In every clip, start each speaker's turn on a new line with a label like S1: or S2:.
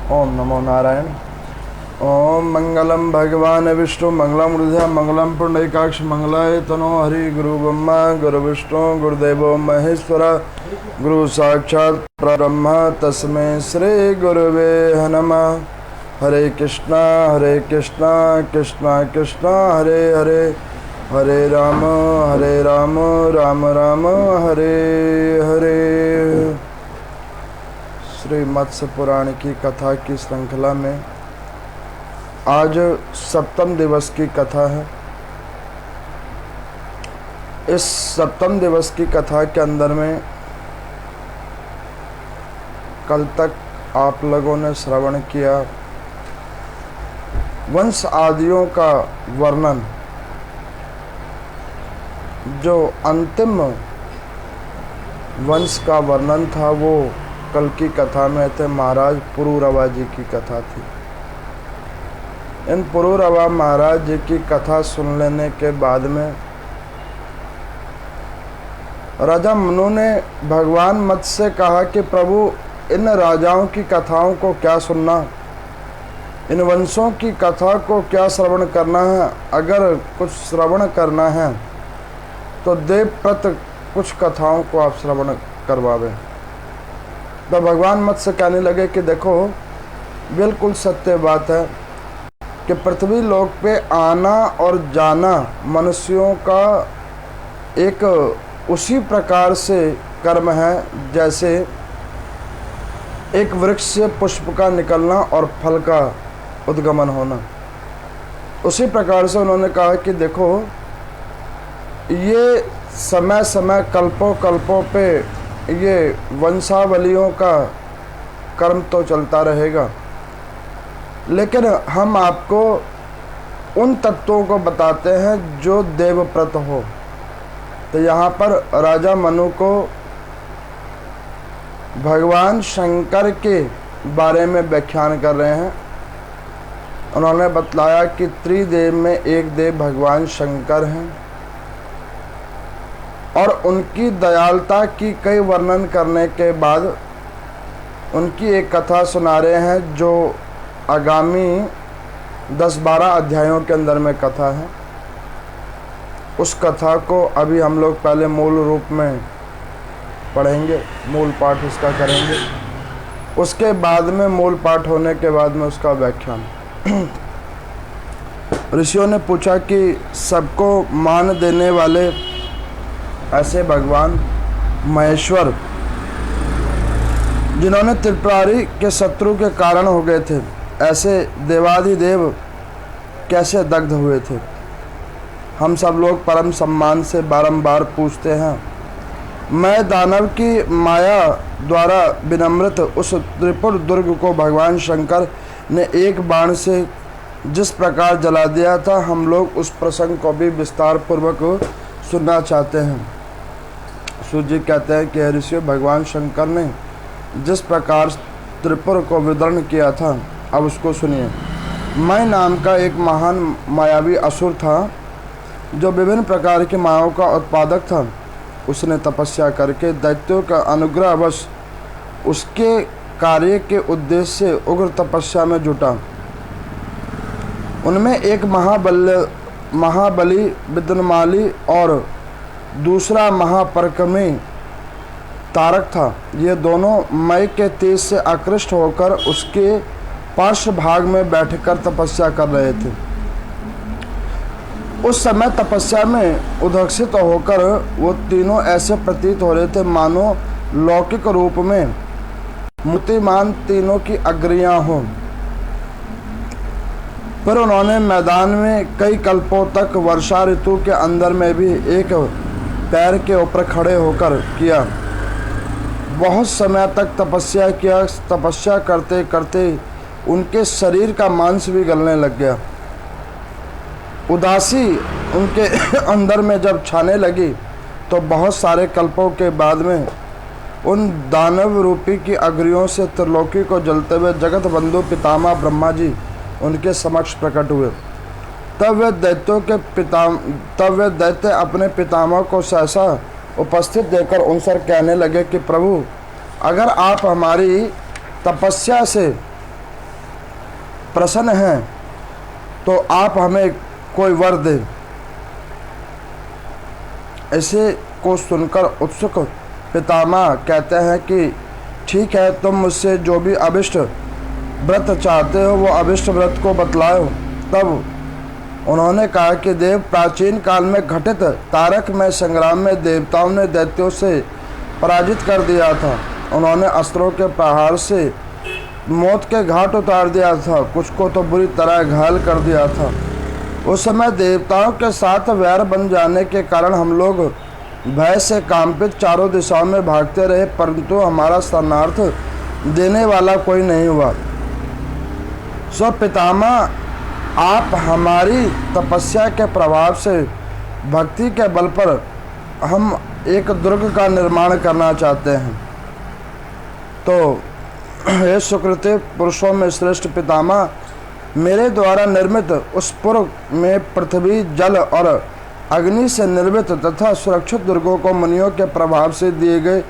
S1: ओम नमो नारायण। ओम मंगलम भगवान विष्णु मंगलम हृदय मंगलम पुंडरीकाक्ष मंगलाय तनो हरि। गुरु ब्रह्मा गुरु विष्णु गुरुदेवो महेश्वर गुरु साक्षात् परब्रह्म तस्मै श्री गुरुवे नमः। हरे कृष्णा कृष्णा कृष्णा हरे हरे, हरे राम राम राम हरे हरे। श्री मत्स्य पुराण की कथा की श्रृंखला में आज सप्तम दिवस की कथा है। इस सप्तम दिवस की कथा के अंदर में कल तक आप लोगों ने श्रवण किया वंश आदियों का वर्णन। जो अंतिम वंश का वर्णन था वो कल की कथा में थे महाराज पुरूरवा जी की कथा थी। इन पुरूरवा महाराज जी की कथा सुन लेने के बाद में राजा मनु ने भगवान मत्स्य से कहा कि प्रभु इन राजाओं की कथाओं को क्या सुनना, इन वंशों की कथा को क्या श्रवण करना है। अगर कुछ श्रवण करना है तो देवव्रत कुछ कथाओं को आप श्रवण करवावें। तो भगवान मत्स्य कहने लगे कि देखो बिल्कुल सत्य बात है कि पृथ्वी लोक पे आना और जाना मनुष्यों का एक उसी प्रकार से कर्म है जैसे एक वृक्ष से पुष्प का निकलना और फल का उद्गमन होना। उसी प्रकार से उन्होंने कहा कि देखो ये समय समय कल्पों पे ये वंशावलियों का कर्म तो चलता रहेगा, लेकिन हम आपको उन तत्वों को बताते हैं जो देवव्रत हो। तो यहाँ पर राजा मनु को भगवान शंकर के बारे में व्याख्यान कर रहे हैं। उन्होंने बतलाया कि त्रिदेव में एक देव भगवान शंकर हैं और उनकी दयालुता की कई वर्णन करने के बाद उनकी एक कथा सुना रहे हैं जो आगामी 10-12 अध्यायों के अंदर में कथा है। उस कथा को अभी हम लोग पहले मूल रूप में पढ़ेंगे, मूल पाठ उसका करेंगे। उसके बाद में मूल पाठ होने के बाद में उसका व्याख्यान। ऋषियों ने पूछा कि सबको मान देने वाले ऐसे भगवान महेश्वर जिन्होंने त्रिपुरारी के शत्रु के कारण हो गए थे, ऐसे देवाधिदेव कैसे दग्ध हुए थे। हम सब लोग परम सम्मान से बारंबार पूछते हैं। मैं दानव की माया द्वारा विनम्रित उस त्रिपुर दुर्ग को भगवान शंकर ने एक बाण से जिस प्रकार जला दिया था, हम लोग उस प्रसंग को भी विस्तार पूर्वक सुनना चाहते हैं। सूर्य जी कहते हैं कि ऋषि भगवान शंकर ने जिस प्रकार त्रिपुर को विदर्ण किया था, अब उसको सुनिए। मैं नाम का एक महान मायावी असुर था जो विभिन्न प्रकार की मायाओं का उत्पादक था। उसने तपस्या करके दैत्यों का अनुग्रहवश उसके कार्य के उद्देश्य से उग्र तपस्या में जुटा। उनमें एक महाबली विद्यमाली और दूसरा महापराक्रमी तारक था। ये दोनों मय के तेज से आकृष्ट होकर उसके पार्श्व भाग में बैठकर तपस्या कर रहे थे। उस समय तपस्या में उद्घोषित होकर वो तीनों ऐसे प्रतीत हो रहे थे मानो लौकिक रूप में मूर्तिमान तीनों की अग्रियां हों। फिर उन्होंने मैदान में कई कल्पों तक वर्षा ऋतु के अंदर में भी एक पैर के ऊपर खड़े होकर किया। बहुत समय तक तपस्या किया। तपस्या करते करते उनके शरीर का मांस भी गलने लग गया। उदासी उनके अंदर में जब छाने लगी तो बहुत सारे कल्पों के बाद में उन दानव रूपी की अग्रियों से त्रिलोकी को जलते हुए जगत बंधु पितामह ब्रह्मा जी उनके समक्ष प्रकट हुए। तब वे दैत्य अपने पितामह को सहसा उपस्थित देखकर उनसे कहने लगे कि प्रभु, अगर आप हमारी तपस्या से प्रसन्न हैं तो आप हमें कोई वर दें। इसे को सुनकर उत्सुक पितामह कहते हैं कि ठीक है, तुम मुझसे जो भी अभिष्ट व्रत चाहते हो वो अभिष्ट व्रत को बतलाओ। तब उन्होंने कहा कि देव, प्राचीन काल में घटित तारक में संग्राम में देवताओं ने दैत्यों से पराजित कर दिया था। उन्होंने अस्त्रों के प्रहार से मौत के घाट उतार दिया था, कुछ को तो बुरी तरह घायल कर दिया था। उस समय देवताओं के साथ वैर बन जाने के कारण हम लोग भय से कांपित चारों दिशाओं में भागते रहे, परंतु हमारा शरणार्थ देने वाला कोई नहीं हुआ। सो पितामह, आप हमारी तपस्या के प्रभाव से भक्ति के बल पर हम एक दुर्ग का निर्माण करना चाहते हैं। तो हे सुकृति पुरुषों में श्रेष्ठ पितामह, मेरे द्वारा निर्मित उस पूर्व में पृथ्वी, जल और अग्नि से निर्मित तथा सुरक्षित दुर्गों को मुनियों के प्रभाव से दिए गए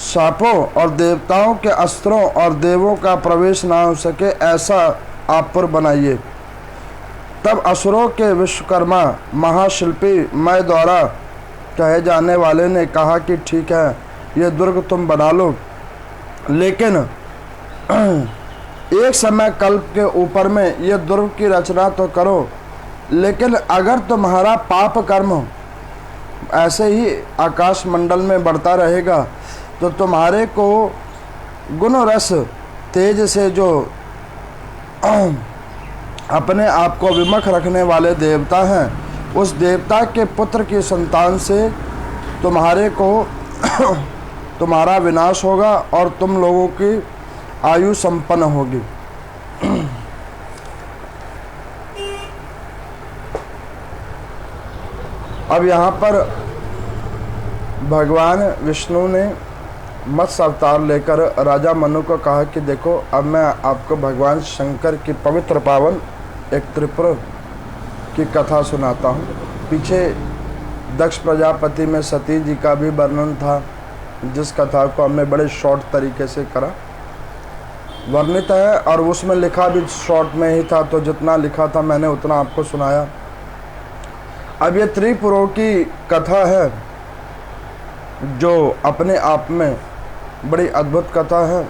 S1: शापों और देवताओं के अस्त्रों और देवों का प्रवेश ना हो सके, ऐसा आप पुर बनाइए। तब असुरों के विश्वकर्मा महाशिल्पी मैं द्वारा कहे जाने वाले ने कहा कि ठीक है, ये दुर्ग तुम बना लो, लेकिन एक समय कल्प के ऊपर में ये दुर्ग की रचना तो करो, लेकिन अगर तुम्हारा पाप कर्म ऐसे ही आकाश मंडल में बढ़ता रहेगा तो तुम्हारे को गुण रस तेज से जो अपने आप को विमुख रखने वाले देवता हैं, उस देवता के पुत्र की संतान से तुम्हारे को तुम्हारा विनाश होगा और तुम लोगों की आयु संपन्न होगी। अब यहाँ पर भगवान विष्णु ने मत्स्य अवतार लेकर राजा मनु को कहा कि देखो, अब मैं आपको भगवान शंकर की पवित्र पावन एक त्रिपुर की कथा सुनाता हूँ। पीछे दक्ष प्रजापति में सती जी का भी वर्णन था, जिस कथा को हमने बड़े शॉर्ट तरीके से करा वर्णित है, और उसमें लिखा भी शॉर्ट में ही था, तो जितना लिखा था मैंने उतना आपको सुनाया। अब ये त्रिपुरों की कथा है जो अपने आप में बड़ी अद्भुत कथा है,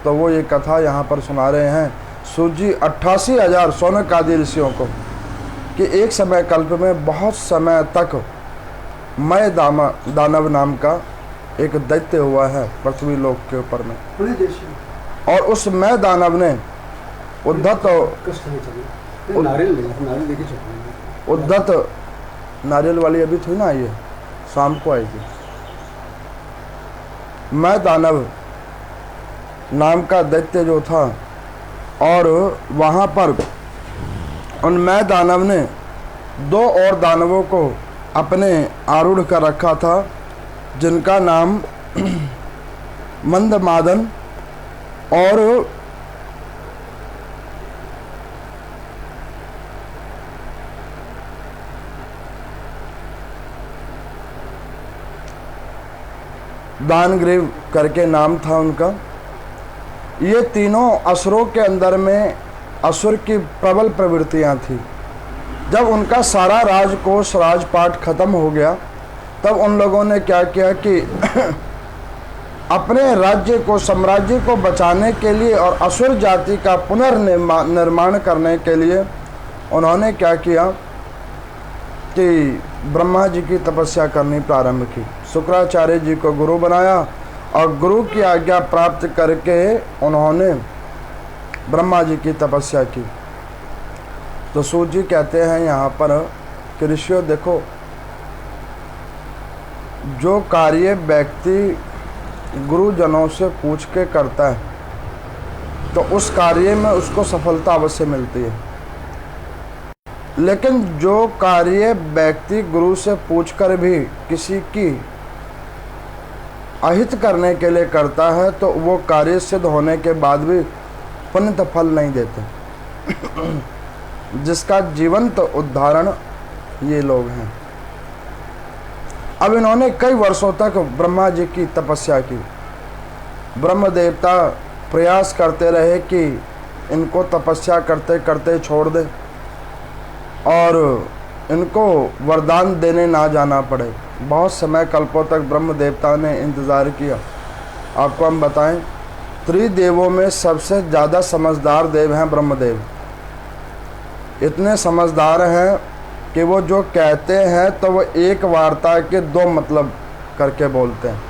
S1: तो वो ये कथा यहाँ पर सुना रहे हैं सूजी 88,000 सौनक आदि ऋषियों को कि एक समय कल्प में बहुत समय तक मय दानव नाम का एक दैत्य हुआ है पृथ्वी लोक के ऊपर में, और उस मय दानव ने उद्धत नारियल वाली अभी थी ना, ये शाम को आएगी। मैं दानव नाम का दैत्य जो था, और वहाँ पर उन मैं दानव ने 2 और दानवों को अपने आरूढ़ कर रखा था, जिनका नाम मंदमादन और दानग्रीव करके नाम था उनका। ये तीनों असुरों के अंदर में असुर की प्रबल प्रवृत्तियां थी। जब उनका सारा राजकोष राजपाट खत्म हो गया, तब उन लोगों ने क्या किया कि अपने राज्य को, साम्राज्य को बचाने के लिए और असुर जाति का पुनर्निर्माण करने के लिए उन्होंने क्या किया कि ब्रह्मा जी की तपस्या करनी प्रारंभ की। शुक्राचार्य जी को गुरु बनाया और गुरु की आज्ञा प्राप्त करके उन्होंने ब्रह्मा जी की तपस्या की। तो सूत जी कहते हैं यहाँ पर कि ऋषियों देखो, जो कार्य व्यक्ति गुरुजनों से पूछ के करता है तो उस कार्य में उसको सफलता अवश्य मिलती है, लेकिन जो कार्य व्यक्ति गुरु से पूछकर भी किसी की अहित करने के लिए करता है तो वो कार्य सिद्ध होने के बाद भी पुण्य फल नहीं देते। जिसका जीवंत उदाहरण ये लोग हैं। अब इन्होंने कई वर्षों तक ब्रह्मा जी की तपस्या की। ब्रह्म देवता प्रयास करते रहे कि इनको तपस्या करते करते छोड़ दे और इनको वरदान देने ना जाना पड़े। बहुत समय कल्पों तक ब्रह्म देवता ने इंतज़ार किया। आपको हम बताएं, त्रिदेवों में सबसे ज़्यादा समझदार देव हैं ब्रह्मदेव। इतने समझदार हैं कि वो जो कहते हैं तो वो एक वार्ता के दो मतलब करके बोलते हैं,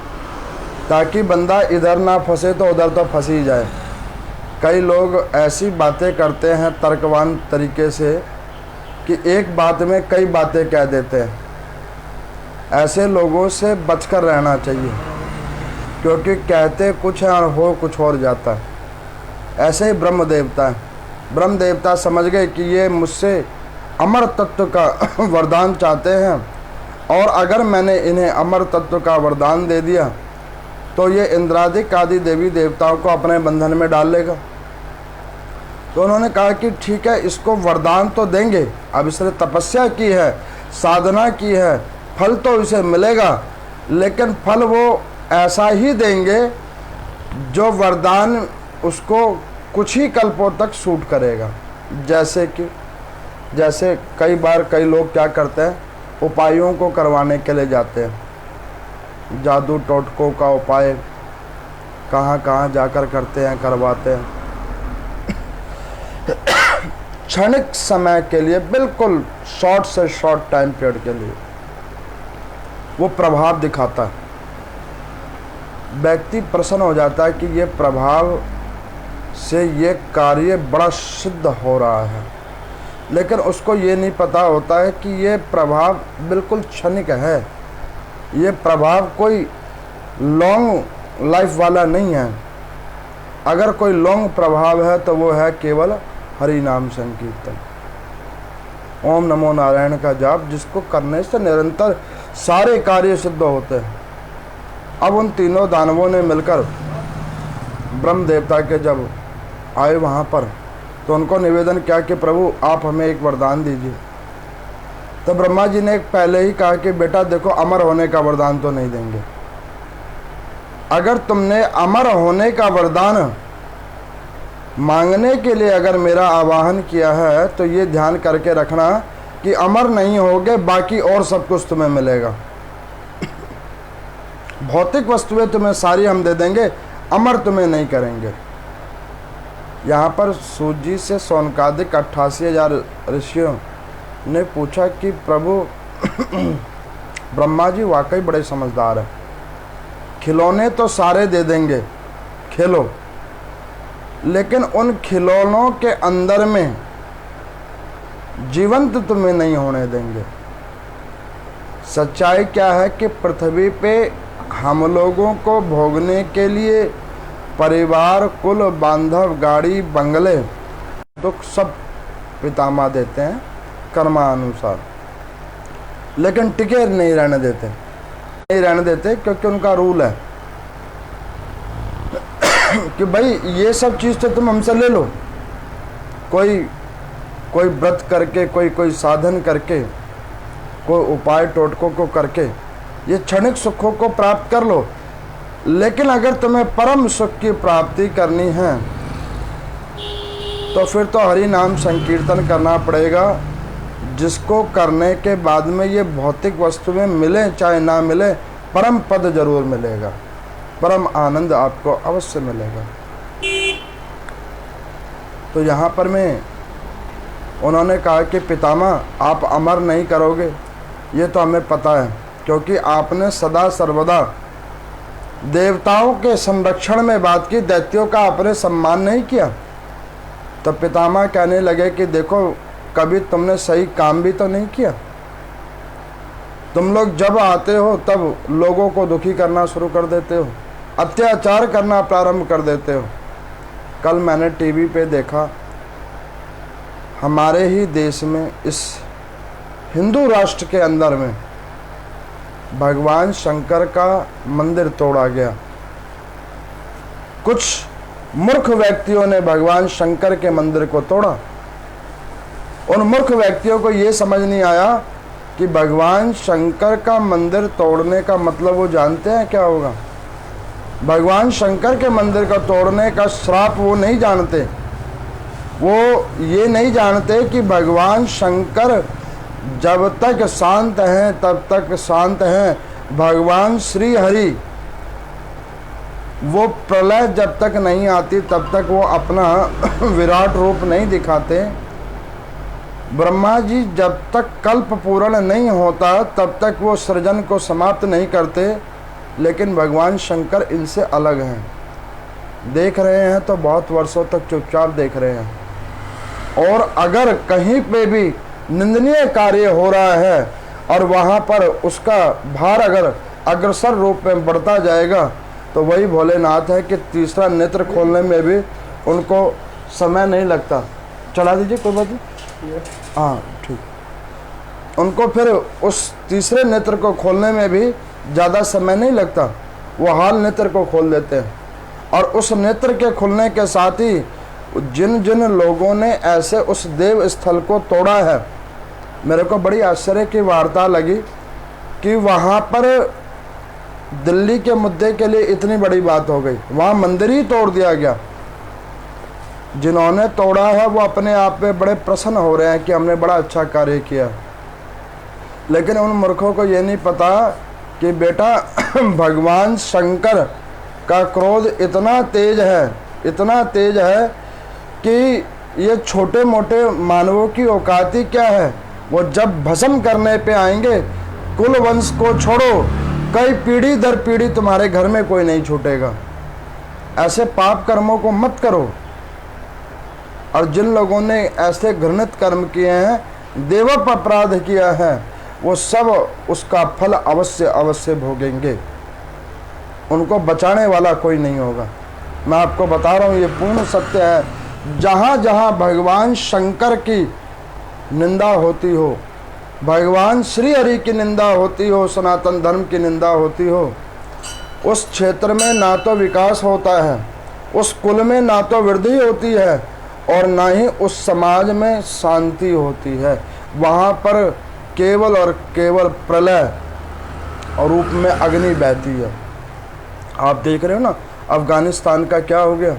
S1: ताकि बंदा इधर ना फंसे तो उधर तो फंस ही जाए। कई लोग ऐसी बातें करते हैं तर्कवान तरीके से कि एक बात में कई बातें कह देते हैं। ऐसे लोगों से बचकर रहना चाहिए, क्योंकि कहते कुछ है और हो कुछ और जाता है। ऐसे ही ब्रह्म देवता है। ब्रह्म देवता समझ गए कि ये मुझसे अमर तत्व का वरदान चाहते हैं, और अगर मैंने इन्हें अमर तत्व का वरदान दे दिया तो ये इंद्रादिक आदि देवी देवताओं को अपने बंधन में डाल लेगा। तो उन्होंने कहा कि ठीक है, इसको वरदान तो देंगे, अब इसने तपस्या की है, साधना की है, फल तो इसे मिलेगा, लेकिन फल वो ऐसा ही देंगे जो वरदान उसको कुछ ही कल्पों तक सूट करेगा। जैसे कई बार कई लोग क्या करते हैं, उपायों को करवाने के लिए जाते हैं, जादू टोटकों का उपाय कहाँ कहाँ जाकर करते हैं, करवाते हैं। क्षणिक समय के लिए, बिल्कुल शॉर्ट से शॉर्ट टाइम पीरियड के लिए वो प्रभाव दिखाता है। व्यक्ति प्रसन्न हो जाता है कि ये प्रभाव से ये कार्य बड़ा सिद्ध हो रहा है, लेकिन उसको ये नहीं पता होता है कि ये प्रभाव बिल्कुल क्षणिक है। ये प्रभाव कोई लॉन्ग लाइफ वाला नहीं है। अगर कोई लॉन्ग प्रभाव है तो वो है केवल हरि नाम संकीर्तन, ओम नमो नारायण का जाप, जिसको करने से निरंतर सारे कार्य सिद्ध होते हैं। अब उन तीनों दानवों ने मिलकर ब्रह्म देवता के जब आए वहाँ पर, तो उनको निवेदन किया कि प्रभु आप हमें एक वरदान दीजिए। तो ब्रह्मा जी ने पहले ही कहा कि बेटा देखो, अमर होने का वरदान तो नहीं देंगे। अगर तुमने अमर होने का वरदान मांगने के लिए अगर मेरा आवाहन किया है तो ये ध्यान करके रखना कि अमर नहीं होगे, बाकी और सब कुछ तुम्हें मिलेगा। भौतिक वस्तुएं तुम्हें सारी हम दे देंगे, अमर तुम्हें नहीं करेंगे। यहाँ पर सूत जी से सौनकादिक 88,000 ऋषियों ने पूछा कि प्रभु ब्रह्मा जी वाकई बड़े समझदार हैं, खिलौने तो सारे दे देंगे, खेलो, लेकिन उन खिलौनों के अंदर में जीवंत तुम्हें नहीं होने देंगे। सच्चाई क्या है कि पृथ्वी पे हम लोगों को भोगने के लिए परिवार, कुल, बांधव, गाड़ी, बंगले, दुख सब पितामह देते हैं कर्मानुसार, लेकिन टिके नहीं रहने देते क्योंकि उनका रूल है कि भाई ये सब चीज़ तो तुम हमसे ले लो। कोई व्रत करके, कोई साधन करके, कोई उपाय टोटकों को करके ये क्षणिक सुखों को प्राप्त कर लो, लेकिन अगर तुम्हें परम सुख की प्राप्ति करनी है तो फिर तो हरि नाम संकीर्तन करना पड़ेगा, जिसको करने के बाद में ये भौतिक वस्तुएं मिले चाहे ना मिले, परम पद जरूर मिलेगा, परम आनंद आपको अवश्य मिलेगा। तो यहाँ पर में उन्होंने कहा कि पितामह आप अमर नहीं करोगे, ये तो हमें पता है, क्योंकि आपने सदा सर्वदा देवताओं के संरक्षण में बात की, दैत्यों का आपने सम्मान नहीं किया। तब पितामह कहने लगे कि देखो, कभी तुमने सही काम भी तो नहीं किया। तुम लोग जब आते हो तब लोगों को दुखी करना शुरू कर देते हो, अत्याचार करना प्रारंभ कर देते हो। कल मैंने टीवी पे देखा, हमारे ही देश में, इस हिंदू राष्ट्र के अंदर में भगवान शंकर का मंदिर तोड़ा गया। कुछ मूर्ख व्यक्तियों ने भगवान शंकर के मंदिर को तोड़ा। उन मूर्ख व्यक्तियों को ये समझ नहीं आया कि भगवान शंकर का मंदिर तोड़ने का मतलब वो जानते हैं क्या होगा। भगवान शंकर के मंदिर का तोड़ने का श्राप वो नहीं जानते वो ये नहीं जानते कि भगवान शंकर जब तक शांत हैं तब तक शांत हैं। भगवान श्री हरि वो प्रलय जब तक नहीं आती तब तक वो अपना विराट रूप नहीं दिखाते। ब्रह्मा जी जब तक कल्प पूर्ण नहीं होता तब तक वो सृजन को समाप्त नहीं करते। लेकिन भगवान शंकर इनसे अलग हैं। देख रहे हैं तो बहुत वर्षों तक चुपचाप देख रहे हैं। और अगर कहीं पे भी निंदनीय कार्य हो रहा है और वहाँ पर उसका भार अगर अग्रसर रूप में बढ़ता जाएगा तो वही भोलेनाथ है कि तीसरा नेत्र खोलने में भी उनको समय नहीं लगता। चला दीजिए, कोई बात नहीं। हाँ ठीक। उनको फिर उस तीसरे नेत्र को खोलने में भी ज़्यादा समय नहीं लगता। वो हाल नेत्र को खोल देते हैं। और उस नेत्र के खुलने के साथ ही जिन जिन लोगों ने ऐसे उस देव स्थल को तोड़ा है, मेरे को बड़ी आश्चर्य की वार्ता लगी कि वहाँ पर दिल्ली के मुद्दे के लिए इतनी बड़ी बात हो गई, वहाँ मंदिर ही तोड़ दिया गया। जिन्होंने तोड़ा है वो अपने आप में बड़े प्रसन्न हो रहे हैं कि हमने बड़ा अच्छा कार्य किया। लेकिन उन मूर्खों को ये नहीं पता कि बेटा भगवान शंकर का क्रोध इतना तेज है कि ये छोटे मोटे मानवों की औकात ही क्या है। वो जब भस्म करने पे आएंगे, कुल वंश को छोड़ो, कई पीढ़ी दर पीढ़ी तुम्हारे घर में कोई नहीं छूटेगा। ऐसे पाप कर्मों को मत करो। और जिन लोगों ने ऐसे घृणित कर्म किए हैं, देवप अपराध किया है, वो सब उसका फल अवश्य भोगेंगे। उनको बचाने वाला कोई नहीं होगा। मैं आपको बता रहा हूँ, ये पूर्ण सत्य है। जहाँ जहाँ भगवान शंकर की निंदा होती हो, भगवान श्री हरि की निंदा होती हो, सनातन धर्म की निंदा होती हो, उस क्षेत्र में ना तो विकास होता है, उस कुल में ना तो वृद्धि होती है और ना ही उस समाज में शांति होती है। वहाँ पर केवल और केवल प्रलय और रूप में अग्नि बहती है। आप देख रहे हो ना अफगानिस्तान का क्या हो गया।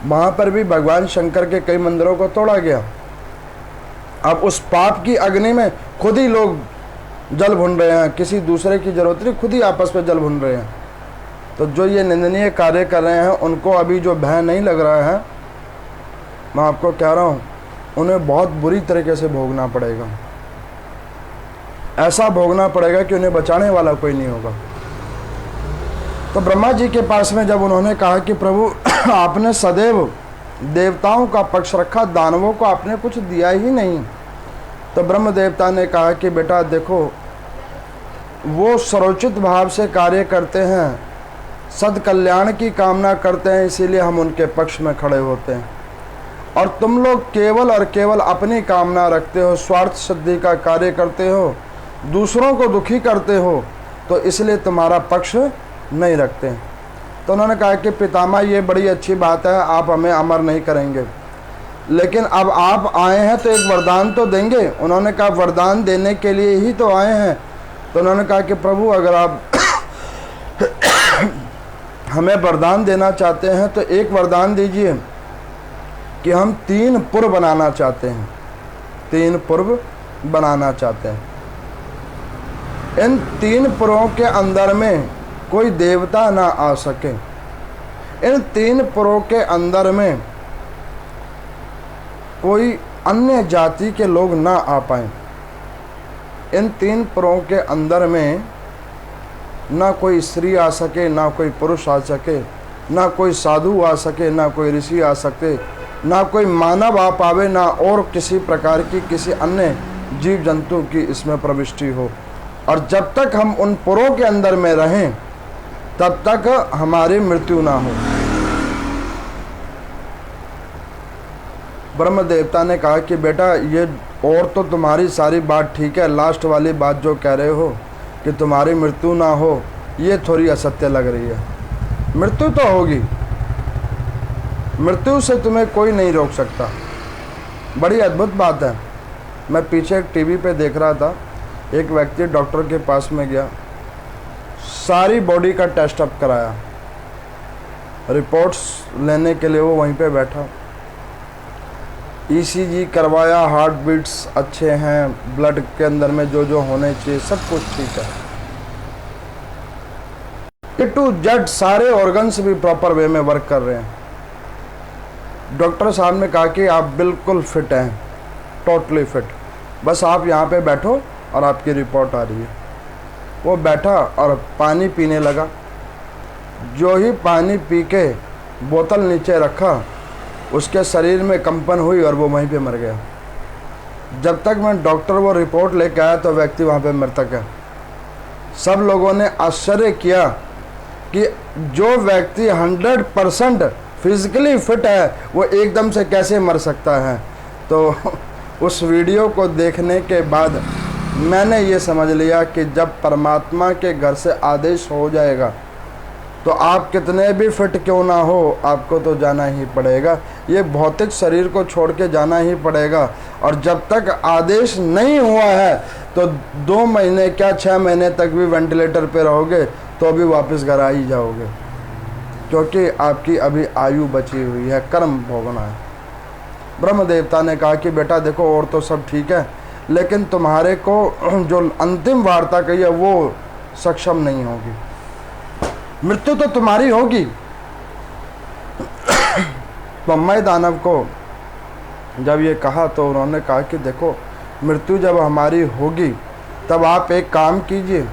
S1: वहाँ पर भी भगवान शंकर के कई मंदिरों को तोड़ा गया। अब उस पाप की अग्नि में खुद ही लोग जल भून रहे हैं, किसी दूसरे की जरूरत नहीं, खुद ही आपस में जल भून रहे हैं। तो जो ये निंदनीय कार्य कर रहे हैं उनको अभी जो भय नहीं लग रहा है, मैं आपको कह रहा हूँ उन्हें बहुत बुरी तरीके से भोगना पड़ेगा। ऐसा भोगना पड़ेगा कि उन्हें बचाने वाला कोई नहीं होगा। तो ब्रह्मा जी के पास में जब उन्होंने कहा कि प्रभु आपने सदैव देवताओं का पक्ष रखा, दानवों को आपने कुछ दिया ही नहीं, तो ब्रह्म देवता ने कहा कि बेटा देखो, वो सर्वोचित भाव से कार्य करते हैं, सद कल्याण की कामना करते हैं, इसीलिए हम उनके पक्ष में खड़े होते हैं। और तुम लोग केवल और केवल अपनी कामना रखते हो, स्वार्थ सिद्धि का कार्य करते हो, दूसरों को दुखी करते हो, तो इसलिए तुम्हारा पक्ष नहीं रखते। तो उन्होंने कहा कि पितामह ये बड़ी अच्छी बात है, आप हमें अमर नहीं करेंगे, लेकिन अब आप आए हैं तो एक वरदान तो देंगे। उन्होंने कहा वरदान देने के लिए ही तो आए हैं। तो उन्होंने कहा कि प्रभु अगर आप हमें वरदान देना चाहते हैं तो एक वरदान दीजिए कि हम 3 पुर बनाना चाहते हैं, 3 पुर बनाना चाहते हैं। इन 3 पुरों के अंदर में कोई देवता ना आ सके, इन 3 पुरों के अंदर में कोई अन्य जाति के लोग ना आ पाए, इन 3 पुरों के अंदर में ना कोई स्त्री आ सके, ना कोई पुरुष आ सके, ना कोई साधु आ सके, ना कोई ऋषि आ सके, ना कोई मानव आ पावे, ना और किसी प्रकार की किसी अन्य जीव जंतु की इसमें प्रविष्टि हो। और जब तक हम उन पुरों के अंदर में रहें तब तक हमारी मृत्यु ना हो। ब्रह्म देवता ने कहा कि बेटा ये और तो तुम्हारी सारी बात ठीक है, लास्ट वाली बात जो कह रहे हो कि तुम्हारी मृत्यु ना हो, ये थोड़ी असत्य लग रही है। मृत्यु तो होगी, मृत्यु से तुम्हें कोई नहीं रोक सकता। बड़ी अद्भुत बात है। मैं पीछे एक टीवी पे देख रहा था, एक व्यक्ति डॉक्टर के पास में गया, सारी बॉडी का टेस्ट अप कराया, रिपोर्ट्स लेने के लिए वो वहीं पे बैठा। ईसीजी करवाया, हार्ट बीट्स अच्छे हैं, ब्लड के अंदर में जो जो होने चाहिए सब कुछ ठीक है। ए टू जेड सारे ऑर्गन्स भी प्रॉपर वे में वर्क कर रहे हैं। डॉक्टर साहब ने कहा कि आप बिल्कुल फिट हैं, टोटली फिट, बस आप यहाँ पे बैठो और आपकी रिपोर्ट आ रही है। वो बैठा और पानी पीने लगा। जो ही पानी पी के बोतल नीचे रखा, उसके शरीर में कंपन हुई और वो वहीं पे मर गया। जब तक मैं डॉक्टर वो रिपोर्ट लेके आया तो व्यक्ति वहाँ पे मृतक है। सब लोगों ने आश्चर्य किया कि जो व्यक्ति 100% फिजिकली फिट है वो एकदम से कैसे मर सकता है। तो उस वीडियो को देखने के बाद मैंने ये समझ लिया कि जब परमात्मा के घर से आदेश हो जाएगा तो आप कितने भी फिट क्यों ना हो, आपको तो जाना ही पड़ेगा। ये भौतिक शरीर को छोड़ के जाना ही पड़ेगा। और जब तक आदेश नहीं हुआ है तो 2 महीने क्या 6 महीने तक भी वेंटिलेटर पे रहोगे तो भी वापस घर आ ही जाओगे, क्योंकि आपकी अभी आयु बची हुई है, कर्म भोगना है। ब्रह्म देवता ने कहा कि बेटा देखो और तो सब ठीक है, लेकिन तुम्हारे को जो अंतिम वार्ता कही है वो सक्षम नहीं होगी, मृत्यु तो तुम्हारी होगी। ब्रह्मा दानव को जब ये कहा तो उन्होंने कहा कि देखो मृत्यु जब हमारी होगी तब आप एक काम कीजिए,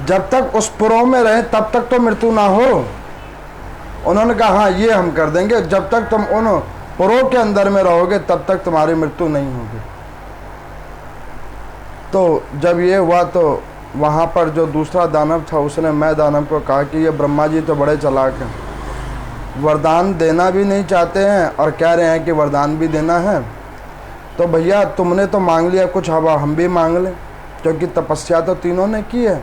S1: जब तक उस पुरों में रहे तब तक तो मृत्यु ना हो। उन्होंने कहा हाँ ये हम कर देंगे, जब तक तुम उन पुरों के अंदर में रहोगे तब तक तुम्हारी मृत्यु नहीं होगी। तो जब ये हुआ तो वहाँ पर जो दूसरा दानव था उसने मैं दानव को कहा कि ये ब्रह्मा जी तो बड़े चालाक हैं, वरदान देना भी नहीं चाहते हैं और कह रहे हैं कि वरदान भी देना है। तो भैया तुमने तो मांग लिया कुछ, हवा हम भी मांग लें, क्योंकि तपस्या तो तीनों ने की है।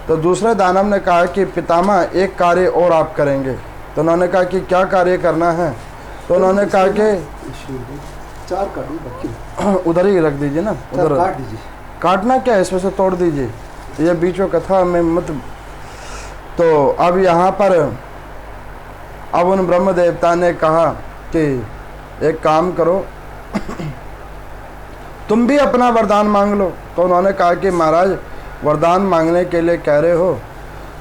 S1: तो दूसरे दानव ने कहा कि पितामह एक कार्य और आप करेंगे। तो उन्होंने कहा कि क्या कार्य करना है। तो उन्होंने कहा कि
S2: 4 काटो,
S1: उधर ही रख दीजिए ना, उधर
S2: काट दीजिए।
S1: काटना क्या है, इसमें से तोड़ दीजिए, ये बीचों कथा में मत। तो अब यहाँ पर अब उन ब्रह्म देवता ने कहा कि एक काम करो तुम भी अपना वरदान मांग लो। तो उन्होंने कहा कि महाराज वरदान मांगने के लिए कह रहे हो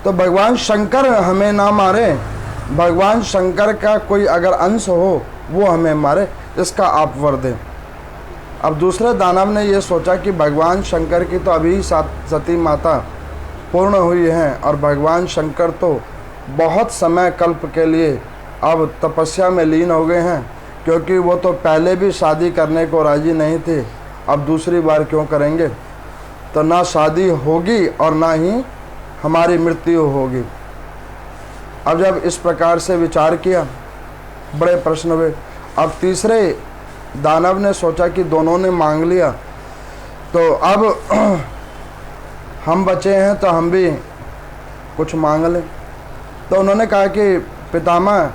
S1: तो भगवान शंकर हमें ना मारे, भगवान शंकर का कोई अगर अंश हो वो हमें मारे, इसका आप वर दें। अब दूसरे दानव ने ये सोचा कि भगवान शंकर की तो अभी सती माता पूर्ण हुई हैं और भगवान शंकर तो बहुत समय कल्प के लिए अब तपस्या में लीन हो गए हैं, क्योंकि वो तो पहले भी शादी करने को राजी नहीं थे, अब दूसरी बार क्यों करेंगे। तो ना शादी होगी और ना ही हमारी मृत्यु होगी। अब जब इस प्रकार से विचार किया बड़े प्रश्न हुए। अब तीसरे दानव ने सोचा कि दोनों ने मांग लिया तो अब हम बचे हैं तो हम भी कुछ मांग लें। तो उन्होंने कहा कि पितामह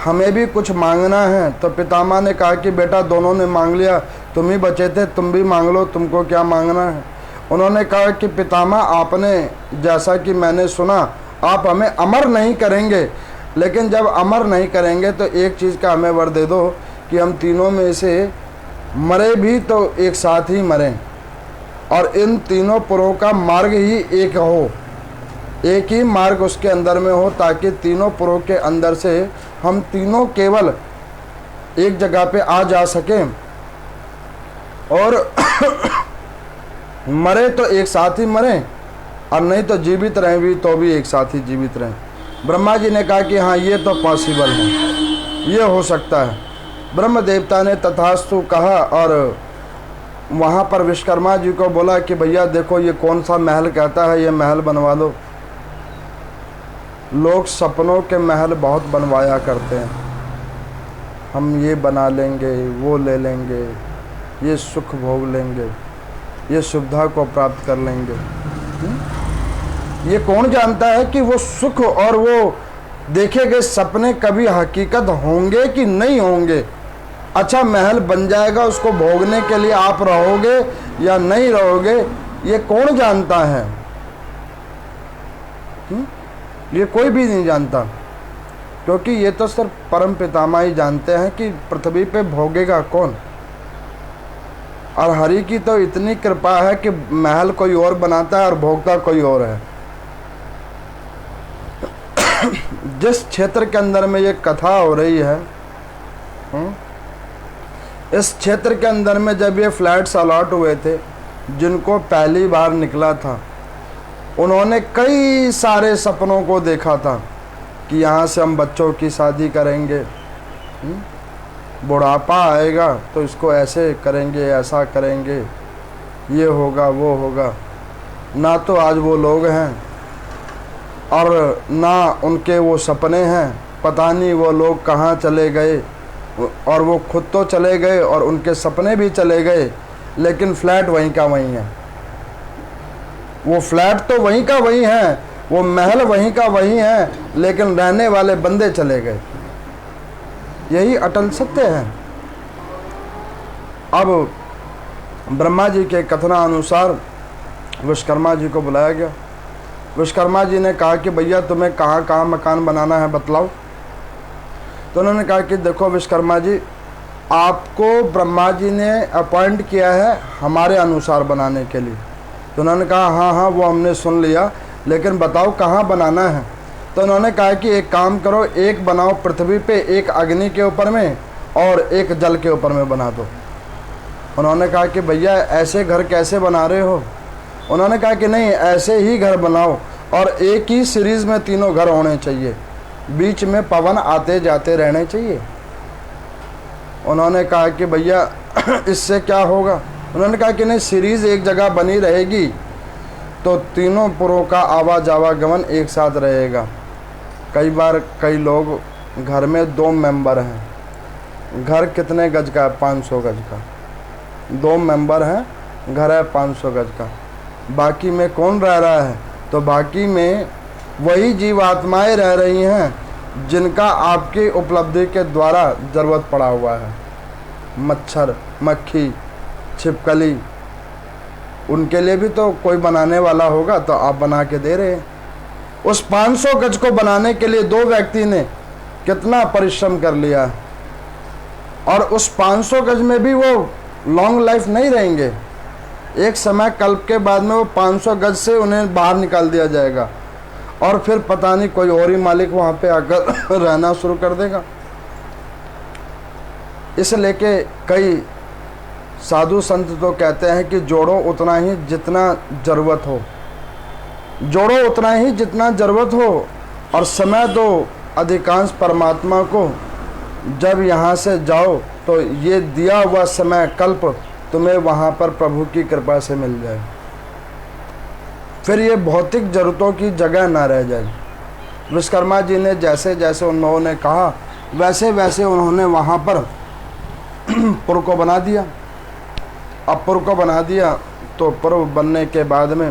S1: हमें भी कुछ मांगना है। तो पितामह ने कहा कि बेटा दोनों ने मांग लिया, तुम ही बचे थे, तुम भी मांग लो, तुमको क्या मांगना है। उन्होंने कहा कि पितामह आपने जैसा कि मैंने सुना आप हमें अमर नहीं करेंगे, लेकिन जब अमर नहीं करेंगे तो एक चीज़ का हमें वर दे दो कि हम तीनों में से मरे भी तो एक साथ ही मरें और इन तीनों पुरों का मार्ग ही एक हो, एक ही मार्ग उसके अंदर में हो, ताकि तीनों पुरों के अंदर से हम तीनों केवल एक जगह पे आ जा सकें और मरे तो एक साथ ही मरें और नहीं तो जीवित रहें भी तो भी एक साथ ही जीवित रहें। ब्रह्मा जी ने कहा कि हाँ ये तो पॉसिबल है, ये हो सकता है। ब्रह्म देवता ने तथास्तु कहा और वहाँ पर विश्वकर्मा जी को बोला कि भैया देखो ये कौन सा महल कहता है, ये महल बनवा लो। लोग सपनों के महल बहुत बनवाया करते हैं, हम ये बना लेंगे, वो ले लेंगे, ये सुख भोग लेंगे, ये सुविधा को प्राप्त कर लेंगे। ये कौन जानता है कि वो सुख और वो देखे गए सपने कभी हकीकत होंगे कि नहीं होंगे। अच्छा महल बन जाएगा, उसको भोगने के लिए आप रहोगे या नहीं रहोगे, ये कौन जानता है? ये कोई भी नहीं जानता। क्योंकि ये तो सिर्फ परम पितामह ही जानते हैं कि पृथ्वी पे भोगेगा कौन। और हरि की तो इतनी कृपा है कि महल कोई और बनाता है और भोगता कोई और है। जिस क्षेत्र के अंदर में ये कथा हो रही है, इस क्षेत्र के अंदर में जब ये फ्लैट्स अलॉट हुए थे, जिनको पहली बार निकला था, उन्होंने कई सारे सपनों को देखा था कि यहाँ से हम बच्चों की शादी करेंगे, बुढ़ापा आएगा तो इसको ऐसे करेंगे, ऐसा करेंगे, ये होगा वो होगा। ना तो आज वो लोग हैं और ना उनके वो सपने हैं। पता नहीं वो लोग कहाँ चले गए, और वो खुद तो चले गए और उनके सपने भी चले गए, लेकिन फ्लैट वहीं का वहीं है। वो फ्लैट तो वहीं का वहीं है, वो महल वहीं का वहीं है, लेकिन रहने वाले बंदे चले गए। यही अटल सत्य है। अब ब्रह्मा जी के कथनानुसार विश्वकर्मा जी को बुलाया गया। विश्वकर्मा जी ने कहा कि भैया तुम्हें कहाँ कहाँ मकान बनाना है बतलाओ। तो उन्होंने कहा कि देखो विश्वकर्मा जी, आपको ब्रह्मा जी ने अपॉइंट किया है हमारे अनुसार बनाने के लिए। तो उन्होंने कहा हाँ हाँ वो हमने सुन लिया, लेकिन बताओ कहाँ बनाना है। तो उन्होंने कहा कि एक काम करो, एक बनाओ पृथ्वी पे, एक अग्नि के ऊपर में और एक जल के ऊपर में बना दो। उन्होंने कहा कि भैया ऐसे घर कैसे बना रहे हो। उन्होंने कहा कि नहीं, ऐसे ही घर बनाओ और एक ही सीरीज़ में तीनों घर होने चाहिए, बीच में पवन आते जाते रहने चाहिए। उन्होंने कहा कि भैया इससे क्या होगा। उन्होंने कहा कि नहीं, सीरीज़ एक जगह बनी रहेगी तो तीनों पुरों का आवागमन एक साथ रहेगा। कई बार कई लोग घर में 2 मेंबर हैं, घर कितने गज का है, 500 गज का, 2 मेंबर हैं, घर है 500 गज का, बाकी में कौन रह रहा है। तो बाकी में वही जीवात्माएं रह रही हैं जिनका आपकी उपलब्धि के द्वारा ज़रूरत पड़ा हुआ है। मच्छर, मक्खी, छिपकली, उनके लिए भी तो कोई बनाने वाला होगा, तो आप बना के दे रहे हैं। उस 500 गज को बनाने के लिए 2 व्यक्ति ने कितना परिश्रम कर लिया, और उस 500 गज में भी वो लॉन्ग लाइफ नहीं रहेंगे। एक समय कल्प के बाद में वो 500 गज से उन्हें बाहर निकाल दिया जाएगा, और फिर पता नहीं कोई और ही मालिक वहाँ पे आकर रहना शुरू कर देगा। इस लेके कई साधु संत तो कहते हैं कि जोड़ो उतना ही जितना ज़रूरत हो, जोड़ो उतना ही जितना ज़रूरत हो, और समय दो अधिकांश परमात्मा को। जब यहाँ से जाओ तो ये दिया हुआ समय कल्प तुम्हें वहाँ पर प्रभु की कृपा से मिल जाए, फिर ये भौतिक ज़रूरतों की जगह ना रह जाए। विश्वकर्मा जी ने जैसे जैसे उन्होंने कहा वैसे वैसे उन्होंने वहाँ पर पुर को बना दिया। अब पुर को बना दिया तो पुर बनने के बाद में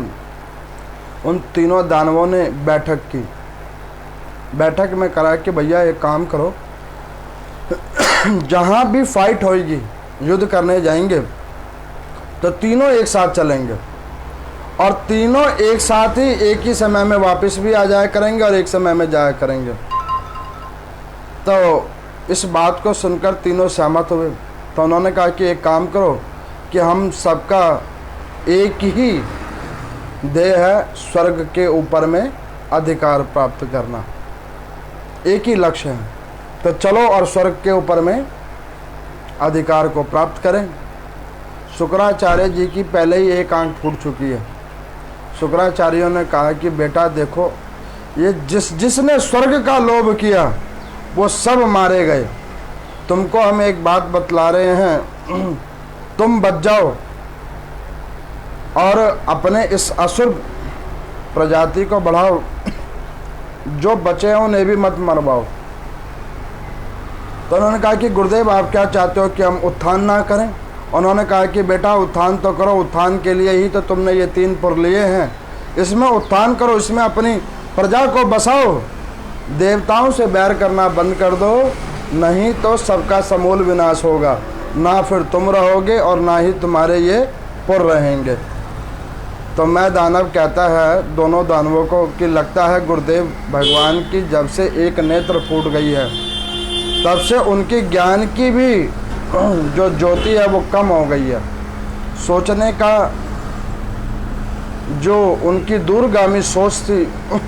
S1: उन तीनों दानवों ने बैठक की। बैठक में करा कि भैया एक काम करो, जहाँ भी फाइट होगी, युद्ध करने जाएंगे तो तीनों एक साथ चलेंगे, और तीनों एक साथ ही एक ही समय में वापस भी आ जाया करेंगे और एक समय में जाया करेंगे। तो इस बात को सुनकर तीनों सहमत हुए। तो उन्होंने कहा कि एक काम करो कि हम सबका एक ही देह है, स्वर्ग के ऊपर में अधिकार प्राप्त करना, एक ही लक्ष्य है, तो चलो और स्वर्ग के ऊपर में अधिकार को प्राप्त करें। शुक्राचार्य जी की पहले ही एक आंख फूट चुकी है। शुक्राचार्यों ने कहा कि बेटा देखो, ये जिसने स्वर्ग का लोभ किया वो सब मारे गए। तुमको हम एक बात बतला रहे हैं, तुम बच जाओ और अपने इस असुर प्रजाति को बढ़ाओ, जो बचे हैं उन्हें भी मत मरवाओ। तो उन्होंने कहा कि गुरुदेव आप क्या चाहते हो कि हम उत्थान ना करें। उन्होंने कहा कि बेटा उत्थान तो करो, उत्थान के लिए ही तो तुमने ये 3 पुर लिए हैं, इसमें उत्थान करो, इसमें अपनी प्रजा को बसाओ, देवताओं से बैर करना बंद कर दो, नहीं तो सबका समूल विनाश होगा, ना फिर तुम रहोगे और ना ही तुम्हारे ये पुर रहेंगे। तो मैं दानव कहता है दोनों दानवों को कि लगता है गुरुदेव भगवान की जब से एक नेत्र फूट गई है तब से उनकी ज्ञान की भी जो ज्योति है वो कम हो गई है। सोचने का जो उनकी दूरगामी सोच थी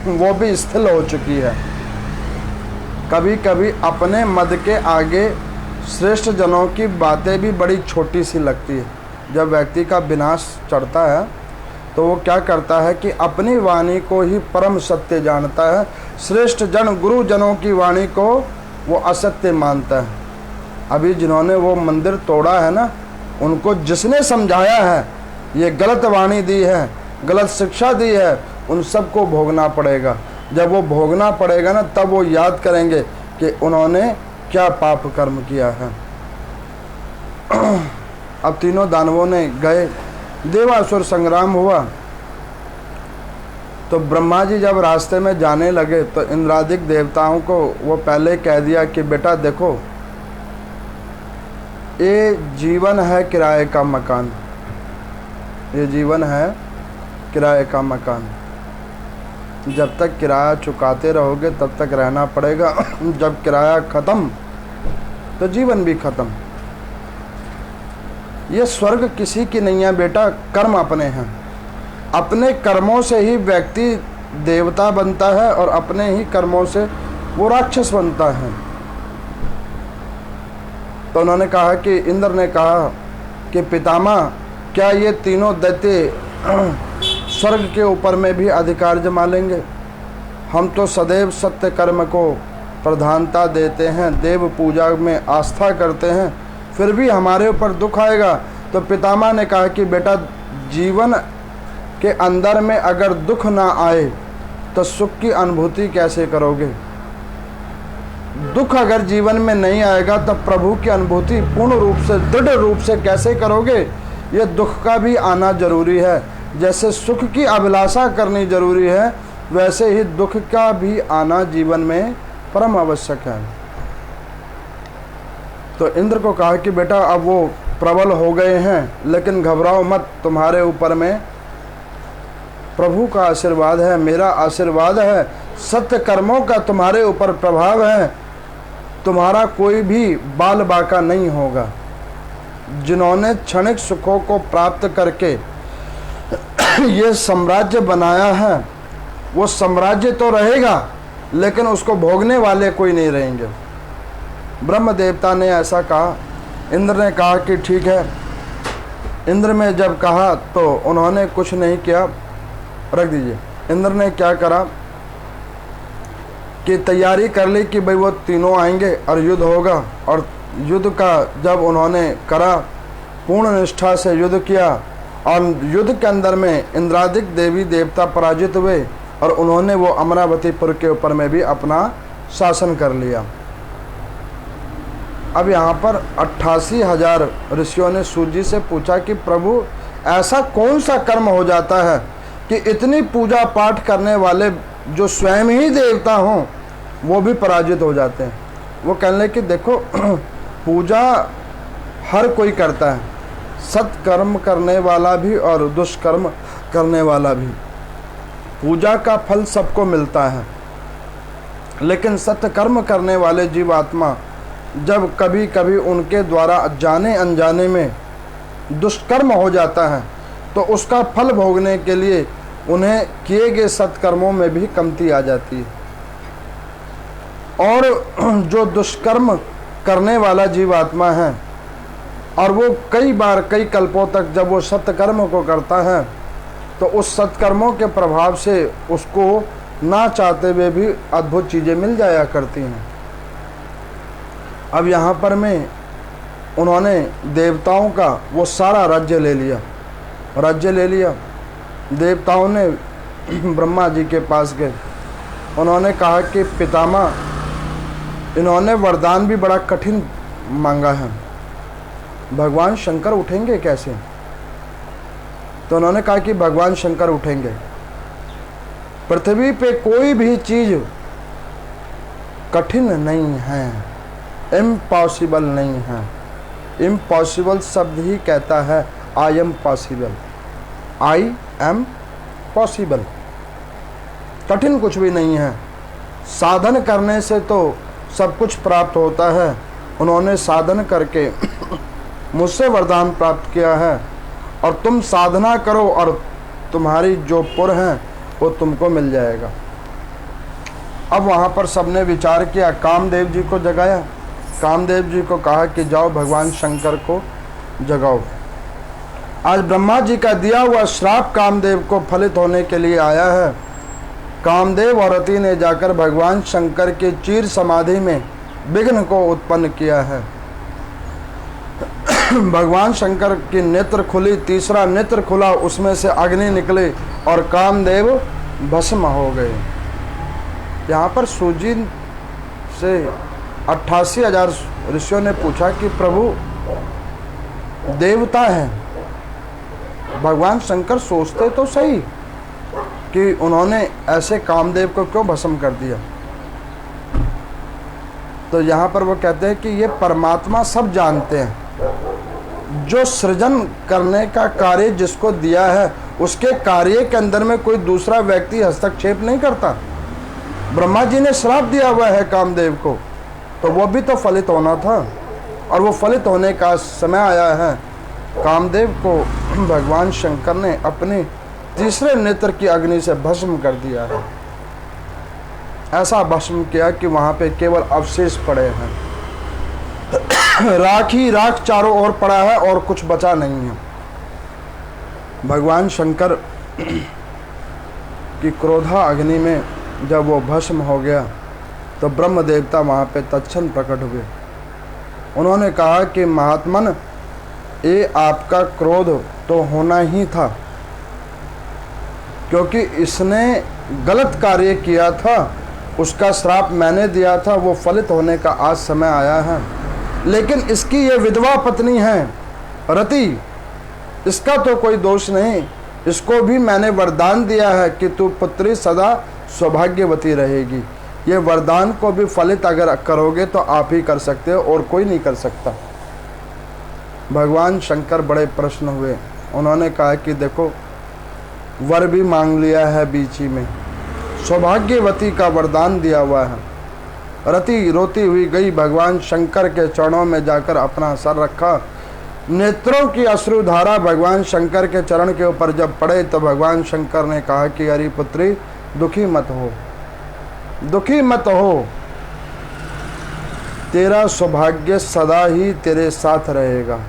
S1: वो भी स्थिर हो चुकी है। कभी कभी अपने मद के आगे श्रेष्ठ जनों की बातें भी बड़ी छोटी सी लगती है। जब व्यक्ति का विनाश चढ़ता है तो वो क्या करता है कि अपनी वाणी को ही परम सत्य जानता है। श्रेष्ठ जन गुरुजनों की वाणी को वो असत्य मानता है। अभी जिन्होंने वो मंदिर तोड़ा है ना, उनको जिसने समझाया है ये गलत वाणी दी है, गलत शिक्षा दी है, उन सबको भोगना पड़ेगा। जब वो भोगना पड़ेगा ना तब वो याद करेंगे कि उन्होंने क्या पाप कर्म किया है। अब तीनों दानवों ने गए, देवासुर संग्राम हुआ। तो ब्रह्मा जी जब रास्ते में जाने लगे तो इंद्रादिक देवताओं को वो पहले कह दिया कि बेटा देखो, ये जीवन है किराए का मकान, ये जीवन है किराए का मकान। जब तक किराया चुकाते रहोगे तब तक रहना पड़ेगा। जब किराया ख़त्म तो जीवन भी ख़त्म। ये स्वर्ग किसी की नहीं है बेटा, कर्म अपने हैं। अपने कर्मों से ही व्यक्ति देवता बनता है और अपने ही कर्मों से वो राक्षस बनता है। तो उन्होंने कहा कि इंद्र ने कहा कि पितामह, क्या ये तीनों दैत्य स्वर्ग के ऊपर में भी अधिकार जमा लेंगे? हम तो सदैव सत्य कर्म को प्रधानता देते हैं, देव पूजा में आस्था करते हैं, फिर भी हमारे ऊपर दुख आएगा। तो पितामह ने कहा कि बेटा, जीवन के अंदर में अगर दुख ना आए तो सुख की अनुभूति कैसे करोगे? दुख अगर जीवन में नहीं आएगा तब प्रभु की अनुभूति पूर्ण रूप से, दृढ़ रूप से कैसे करोगे? ये दुख का भी आना जरूरी है। जैसे सुख की अभिलाषा करनी जरूरी है, वैसे ही दुख का भी आना जीवन में परम आवश्यक है। तो इंद्र को कहा कि बेटा, अब वो प्रबल हो गए हैं, लेकिन घबराओ मत, तुम्हारे ऊपर में प्रभु का आशीर्वाद है, मेरा आशीर्वाद है, सत्य कर्मों का तुम्हारे ऊपर प्रभाव है, तुम्हारा कोई भी बाल बाका नहीं होगा। जिन्होंने क्षणिक सुखों को प्राप्त करके ये साम्राज्य बनाया है, वो साम्राज्य तो रहेगा लेकिन उसको भोगने वाले कोई नहीं रहेंगे। ब्रह्म देवता ने ऐसा कहा। इंद्र ने कहा कि ठीक है। इंद्र में जब कहा तो उन्होंने कुछ नहीं किया, रख दीजिए। इंद्र ने क्या करा कि तैयारी कर ली कि भाई वो तीनों आएंगे और युद्ध होगा। और युद्ध का जब उन्होंने करा, पूर्ण निष्ठा से युद्ध किया, और युद्ध के अंदर में इंद्रादिक देवी देवता पराजित हुए और उन्होंने वो अमरावतीपुर के ऊपर में भी अपना शासन कर लिया। अब यहाँ पर 88,000 ऋषियों ने सूत जी से पूछा कि प्रभु, ऐसा कौन सा कर्म हो जाता है कि इतनी पूजा पाठ करने वाले जो स्वयं ही देवता हों वो भी पराजित हो जाते हैं? वो कहने लगे कि देखो, पूजा हर कोई करता है, सत्कर्म करने वाला भी और दुष्कर्म करने वाला भी। पूजा का फल सबको मिलता है, लेकिन सत्कर्म करने वाले जीवात्मा जब कभी कभी उनके द्वारा जाने अनजाने में दुष्कर्म हो जाता है तो उसका फल भोगने के लिए उन्हें किए गए सत्कर्मों में भी कमती आ जाती है। और जो दुष्कर्म करने वाला जीवात्मा है और वो कई बार कई कल्पों तक जब वो सत्कर्म को करता है तो उस सत्कर्मों के प्रभाव से उसको ना चाहते हुए भी अद्भुत चीज़ें मिल जाया करती हैं। अब यहाँ पर में उन्होंने देवताओं का वो सारा राज्य ले लिया। देवताओं ने ब्रह्मा जी के पास गए, उन्होंने कहा कि पितामह, इन्होंने वरदान भी बड़ा कठिन मांगा है, भगवान शंकर उठेंगे कैसे? तो उन्होंने कहा कि भगवान शंकर उठेंगे। पृथ्वी पे कोई भी चीज कठिन नहीं है, इम्पॉसिबल नहीं है। इम्पॉसिबल शब्द ही कहता है I am possible. I am possible. कठिन कुछ भी नहीं है, साधन करने से तो सब कुछ प्राप्त होता है। उन्होंने साधन करके मुझसे वरदान प्राप्त किया है, और तुम साधना करो और तुम्हारी जो पुर हैं वो तुमको मिल जाएगा। अब वहाँ पर सबने विचार किया, कामदेव जी को जगाया। कामदेव जी को कहा कि जाओ भगवान शंकर को जगाओ। आज ब्रह्मा जी का दिया हुआ श्राप कामदेव को फलित होने के लिए आया है। कामदेव और रति ने जाकर भगवान शंकर के चीर समाधि में विघ्न को उत्पन्न किया है। भगवान शंकर की नेत्र खुली, तीसरा नेत्र खुला, उसमें से अग्नि निकली और कामदेव भस्म हो गए। यहाँ पर सूजी से 88,000 ऋषियों ने पूछा कि प्रभु देवता हैं, भगवान शंकर सोचते तो सही कि उन्होंने ऐसे कामदेव को क्यों भस्म कर दिया। तो यहाँ पर वो कहते हैं कि ये परमात्मा सब जानते हैं, जो सृजन करने का कार्य जिसको दिया है उसके कार्य के अंदर में कोई दूसरा व्यक्ति हस्तक्षेप नहीं करता। ब्रह्मा जी ने श्राप दिया हुआ है कामदेव को, तो वो भी तो फलित होना था, और वो फलित होने का समय आया है। कामदेव को भगवान शंकर ने अपने तीसरे नेत्र की अग्नि से भस्म कर दिया है। ऐसा भस्म किया कि वहाँ पे केवल अवशेष पड़े हैं, राख ही राख चारों ओर पड़ा है और कुछ बचा नहीं है। भगवान शंकर की क्रोधा अग्नि में जब वो भस्म हो गया तो ब्रह्म देवता वहाँ पे तत्क्षण प्रकट हुए। उन्होंने कहा कि महात्मन, ये आपका क्रोध तो होना ही था, क्योंकि इसने गलत कार्य किया था, उसका श्राप मैंने दिया था, वो फलित होने का आज समय आया है। लेकिन इसकी ये विधवा पत्नी है रति, इसका तो कोई दोष नहीं, इसको भी मैंने वरदान दिया है कि तू पुत्री सदा सौभाग्यवती रहेगी। ये वरदान को भी फलित अगर करोगे तो आप ही कर सकते हो और कोई नहीं कर सकता। भगवान शंकर बड़े प्रश्न हुए। उन्होंने कहा कि देखो, वर भी मांग लिया है बीच ही में, सौभाग्यवती का वरदान दिया हुआ है। रति रोती हुई गई, भगवान शंकर के चरणों में जाकर अपना सर रखा। नेत्रों की अश्रुधारा भगवान शंकर के चरण के ऊपर जब पड़े तो भगवान शंकर ने कहा कि अरे पुत्री, दुखी मत हो, दुखी मत हो, तेरा सौभाग्य सदा ही तेरे साथ रहेगा।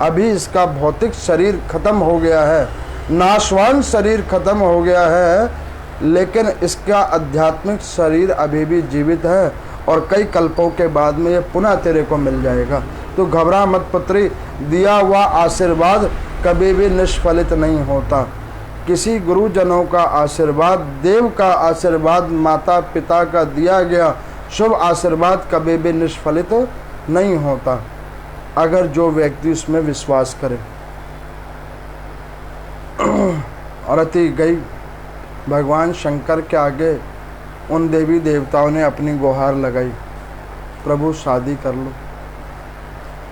S1: अभी इसका भौतिक शरीर खत्म हो गया है, नाशवान शरीर खत्म हो गया है, लेकिन इसका आध्यात्मिक शरीर अभी भी जीवित है और कई कल्पों के बाद में ये पुनः तेरे को मिल जाएगा। तो घबरा मत पुत्री, दिया हुआ आशीर्वाद कभी भी निष्फलित नहीं होता। किसी गुरुजनों का आशीर्वाद, देव का आशीर्वाद, माता पिता का दिया गया शुभ आशीर्वाद कभी भी निष्फलित नहीं होता, अगर जो व्यक्ति उसमें विश्वास करे। रति गई, भगवान शंकर के आगे उन देवी देवताओं ने अपनी गुहार लगाई, प्रभु शादी कर लो।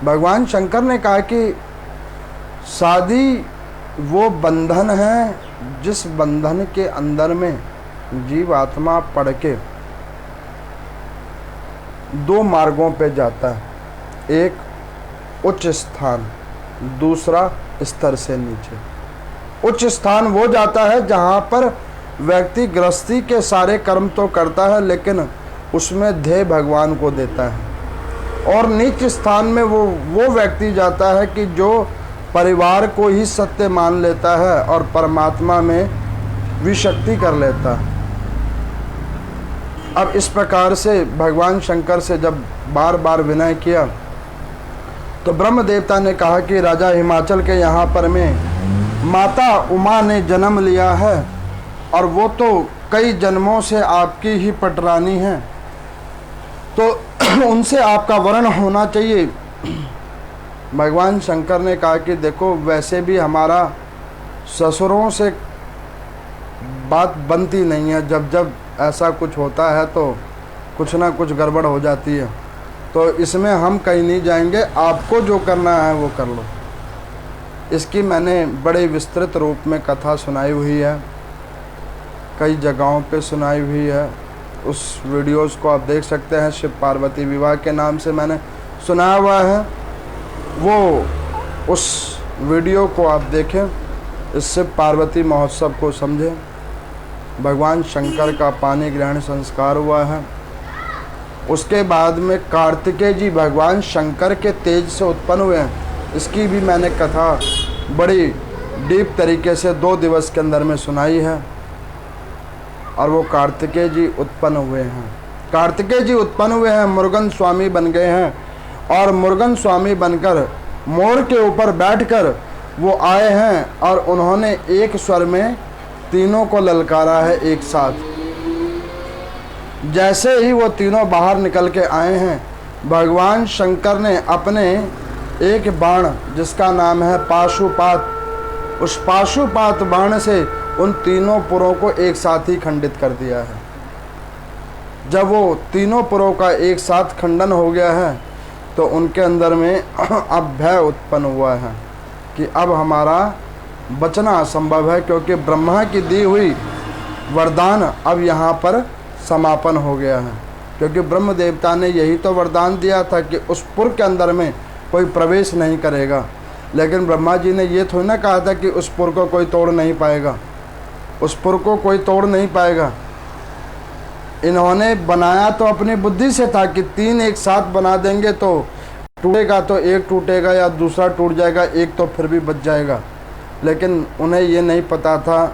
S1: भगवान शंकर ने कहा कि शादी वो बंधन है जिस बंधन के अंदर में जीव आत्मा पड़ के दो मार्गों पे जाता है, एक उच्च स्थान, दूसरा स्तर से नीचे। उच्च स्थान वो जाता है जहाँ पर व्यक्ति गृहस्थी के सारे कर्म तो करता है लेकिन उसमें ध्येय भगवान को देता है, और नीच स्थान में वो व्यक्ति जाता है कि जो परिवार को ही सत्य मान लेता है और परमात्मा में विशक्ति कर लेता है। अब इस प्रकार से भगवान शंकर से जब बार बार विनय किया तो ब्रह्म देवता ने कहा कि राजा हिमाचल के यहाँ पर में माता उमा ने जन्म लिया है और वो तो कई जन्मों से आपकी ही पटरानी है, तो उनसे आपका वर्ण होना चाहिए। भगवान शंकर ने कहा कि देखो, वैसे भी हमारा ससुरों से बात बनती नहीं है, जब जब ऐसा कुछ होता है तो कुछ ना कुछ गड़बड़ हो जाती है, तो इसमें हम कहीं नहीं जाएंगे, आपको जो करना है वो कर लो। इसकी मैंने बड़े विस्तृत रूप में कथा सुनाई हुई है, कई जगहों पे सुनाई हुई है। उस वीडियोस को आप देख सकते हैं, शिव पार्वती विवाह के नाम से मैंने सुनाया हुआ है। वो उस वीडियो को आप देखें, इस शिव पार्वती महोत्सव को समझें। भगवान शंकर का पानी ग्रहण संस्कार हुआ है। उसके बाद में कार्तिकेय जी भगवान शंकर के तेज से उत्पन्न हुए हैं। इसकी भी मैंने कथा बड़ी डीप तरीके से 2 दिवस के अंदर में सुनाई है। और वो कार्तिकेय जी उत्पन्न हुए हैं। कार्तिकेय जी उत्पन्न हुए हैं, मुरुगन स्वामी बन गए हैं और मुरुगन स्वामी बनकर मोर के ऊपर बैठकर वो आए हैं और उन्होंने एक स्वर में तीनों को ललकारा है एक साथ। जैसे ही वो तीनों बाहर निकल के आए हैं, भगवान शंकर ने अपने एक बाण जिसका नाम है पाशुपात, उस पाशुपात बाण से उन तीनों पुरों को एक साथ ही खंडित कर दिया है। जब वो तीनों पुरों का एक साथ खंडन हो गया है तो उनके अंदर में अब भय उत्पन्न हुआ है कि अब हमारा बचना असंभव है, क्योंकि ब्रह्मा की दी हुई वरदान अब यहाँ पर समापन हो गया है। क्योंकि ब्रह्म देवता ने यही तो वरदान दिया था कि उस पुर के अंदर में कोई प्रवेश नहीं करेगा, लेकिन ब्रह्मा जी ने ये थोड़ी ना कहा था कि उस पुर को कोई तोड़ नहीं पाएगा, उस पुर को कोई तोड़ नहीं पाएगा। इन्होंने बनाया तो अपनी बुद्धि से था कि 3 एक साथ बना देंगे तो टूटेगा तो एक टूटेगा या दूसरा टूट जाएगा, एक तो फिर भी बच जाएगा। लेकिन उन्हें ये नहीं पता था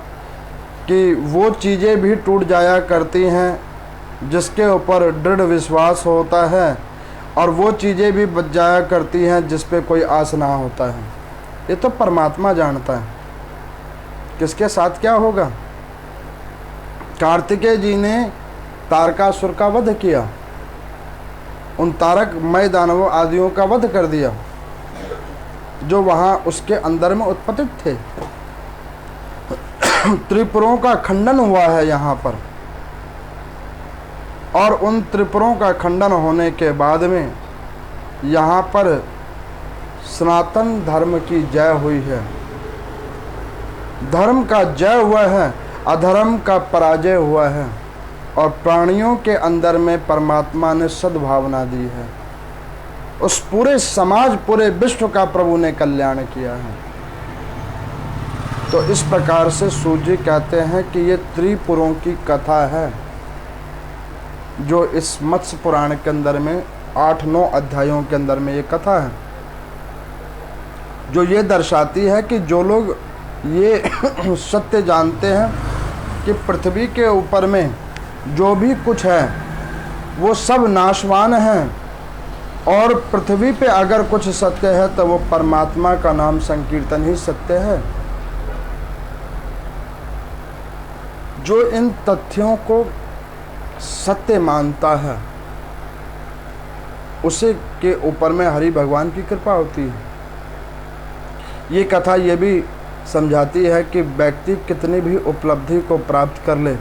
S1: कि वो चीज़ें भी टूट जाया करती हैं जिसके ऊपर दृढ़ विश्वास होता है, और वो चीज़ें भी बच जाया करती हैं जिस पे कोई आस ना होता है। ये तो परमात्मा जानता है किसके साथ क्या होगा। कार्तिकेय जी ने तारकासुर का वध किया, उन तारकमय दानवों आदियों का वध कर दिया जो वहाँ उसके अंदर में उत्पतित थे। त्रिपुरों का खंडन हुआ है यहाँ पर, और उन त्रिपुरों का खंडन होने के बाद में यहाँ पर सनातन धर्म की जय हुई है। धर्म का जय हुआ है, अधर्म का पराजय हुआ है, और प्राणियों के अंदर में परमात्मा ने सद्भावना दी है। उस पूरे समाज, पूरे विश्व का प्रभु ने कल्याण किया है। तो इस प्रकार से सूर्य कहते हैं कि ये त्रिपुरों की कथा है, जो इस मत्स्य पुराण के अंदर में 8-9 अध्यायों के अंदर में ये कथा है, जो ये दर्शाती है कि जो लोग ये सत्य जानते हैं कि पृथ्वी के ऊपर में जो भी कुछ है वो सब नाशवान है, और पृथ्वी पे अगर कुछ सत्य है तो वो परमात्मा का नाम संकीर्तन ही सत्य है। जो इन तथ्यों को सत्य मानता है उसे के ऊपर में हरि भगवान की कृपा होती है। ये कथा ये भी समझाती है कि व्यक्ति कितनी भी उपलब्धि को प्राप्त कर ले,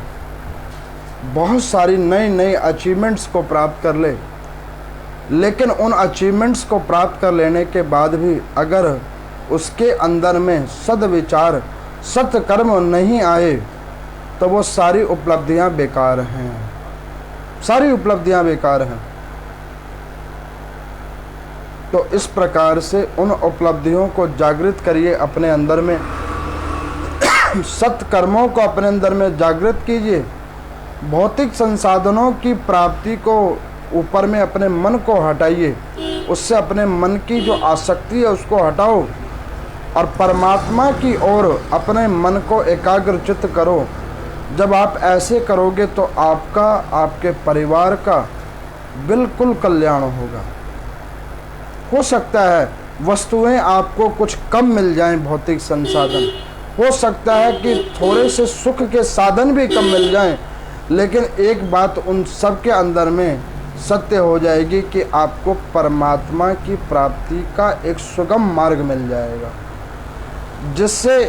S1: बहुत सारी नई नई अचीवमेंट्स को प्राप्त कर ले, लेकिन उन अचीवमेंट्स को प्राप्त कर लेने के बाद भी अगर उसके अंदर में सद्विचार, सत्कर्म नहीं आए तो वो सारी उपलब्धियां बेकार हैं, सारी उपलब्धियां बेकार हैं। तो इस प्रकार से उन उपलब्धियों को जागृत करिए अपने अंदर में, सत्कर्मों को अपने अंदर में जागृत कीजिए। भौतिक संसाधनों की प्राप्ति को ऊपर में अपने मन को हटाइए, उससे अपने मन की जो आसक्ति है उसको हटाओ और परमात्मा की ओर अपने मन को एकाग्रचित्त करो। जब आप ऐसे करोगे तो आपका, आपके परिवार का बिल्कुल कल्याण होगा। हो सकता है वस्तुएं आपको कुछ कम मिल जाएं, भौतिक संसाधन, हो सकता है कि थोड़े से सुख के साधन भी कम मिल जाएं, लेकिन एक बात उन सब के अंदर में सत्य हो जाएगी कि आपको परमात्मा की प्राप्ति का एक सुगम मार्ग मिल जाएगा, जिससे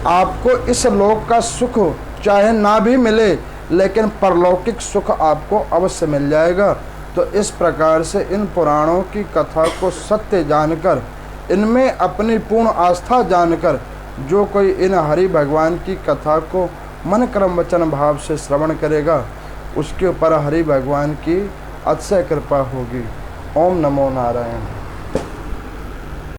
S1: आपको इस लोक का सुख चाहे ना भी मिले लेकिन परलौकिक सुख आपको अवश्य मिल जाएगा। तो इस प्रकार से इन पुराणों की कथा को सत्य जानकर इनमें अपनी पूर्ण आस्था जानकर जो कोई इन हरि भगवान की कथा को मन क्रम वचन भाव से श्रवण करेगा उसके ऊपर हरि भगवान की अतिशय कृपा होगी। ओम नमो नारायण।